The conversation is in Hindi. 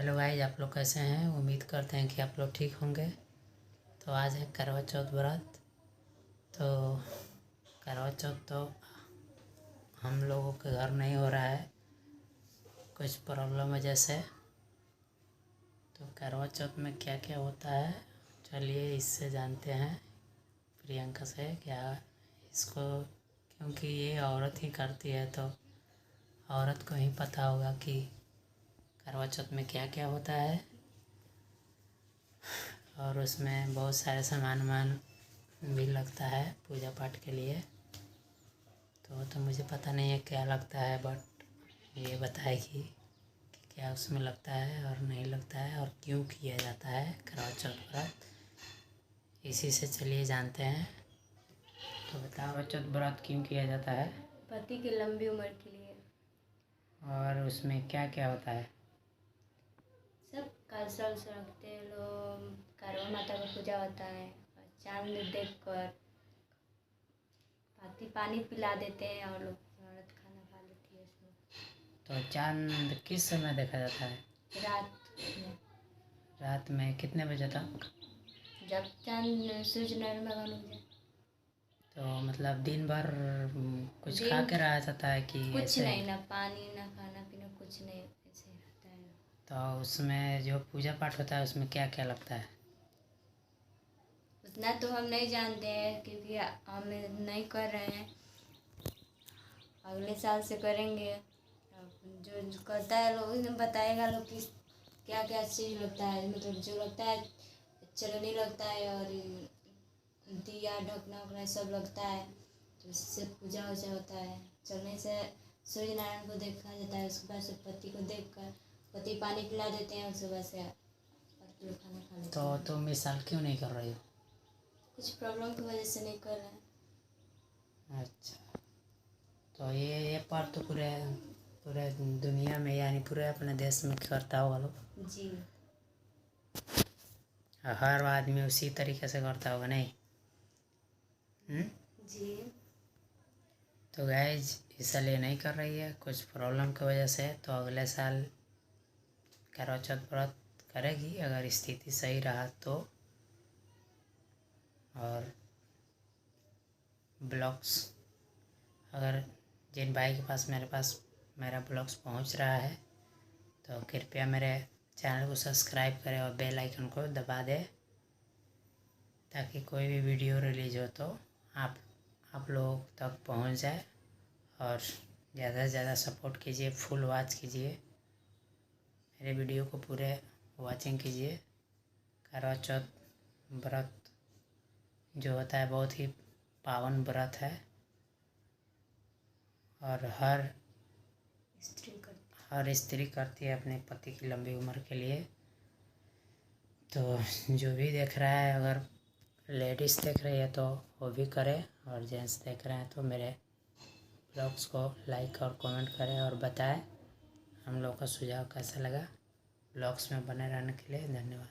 हेलो गाइस, आप लोग कैसे हैं। उम्मीद करते हैं कि आप लोग ठीक होंगे। तो आज है करवा चौथ व्रत। तो करवा चौथ तो हम लोगों के घर नहीं हो रहा है, कुछ प्रॉब्लम वजह से। तो करवा चौथ में क्या क्या होता है, चलिए इससे जानते हैं प्रियंका से। क्या इसको, क्योंकि ये औरत ही करती है तो औरत को ही पता होगा कि करवा चौथ में क्या क्या होता है। और उसमें बहुत सारे सामान भी लगता है पूजा पाठ के लिए। तो मुझे पता नहीं है क्या लगता है, बट ये बताएगी कि क्या उसमें लगता है और नहीं लगता है और क्यों किया जाता है करवा चौथ व्रत। इसी से चलिए जानते हैं। तो बताओ, करवा चौथ व्रत क्यों किया जाता है? पति की लंबी उम्र के लिए। और उसमें क्या क्या होता है? सब कलशल से रखते हैं लोग, करवा माता का पूजा होता है और चांद देख कर पति पानी पिला देते हैं और लोग औरत खाना खा लेती है उसमें। तो चांद किस समय देखा जाता है? रात में। रात में कितने बजे तक? जब चांद सूरज नर्मदा उग जाए। तो मतलब दिन भर कुछ खा दिन के रहा जाता है कि कुछ ऐसे? नहीं, ना पानी ना खाना पीना, कुछ नहीं, ऐसे ही रहता है। तो उसमें जो पूजा पाठ होता है उसमें क्या क्या लगता है? उतना तो हम नहीं जानते हैं क्योंकि हम नहीं कर रहे हैं, अगले साल से करेंगे। अब जो करता है लोग उसने बताएगा लोग कि क्या क्या चीज़ लगता है। मतलब जो लगता है चलनी लगता है और दिया ढकना उकना सब लगता है। तो इससे पूजा वूजा होता है। चलने से सूर्य नारायण को देखा जाता है, उसके बाद से पति को देख कर पति पानी पिला देते हैं और सुबह से और लोग खाना खा लेते हैं। तो तुम इस साल क्यों नहीं कर रही हो? कुछ प्रॉब्लम की वजह से नहीं कर रहे हैं। अच्छा, तो ये पर्व तो पूरे पूरे दुनिया में यानी पूरे अपने देश में करता होगा लोग। जी। हर आदमी उसी तरीके से करता होगा, नहीं? जी। तो गाइज इस साल ये नहीं कर रही है कुछ प्रॉब्लम की वजह से। तो अगले साल करवा चौथ व्रत करेगी अगर स्थिति सही रहा तो। और ब्लॉग्स, अगर जिन भाई के पास मेरा ब्लॉग्स पहुंच रहा है तो कृपया मेरे चैनल को सब्सक्राइब करें और बेल आइकन को दबा दें, ताकि कोई भी वीडियो रिलीज हो तो आप लोग तक पहुंच जाए। और ज़्यादा से ज़्यादा सपोर्ट कीजिए, फुल वॉच कीजिए, मेरे वीडियो को पूरे वॉचिंग कीजिए। करवा चौथ व्रत जो होता है बहुत ही पावन व्रत है और हर स्त्री करती है अपने पति की लंबी उम्र के लिए। तो जो भी देख रहा है, अगर लेडीज़ देख रही है तो वो भी करे, और जेंट्स देख रहे हैं तो मेरे ब्लॉग्स को लाइक और कमेंट करें और बताएं हम लोग का सुझाव कैसा लगा। ब्लॉग्स में बने रहने के लिए धन्यवाद।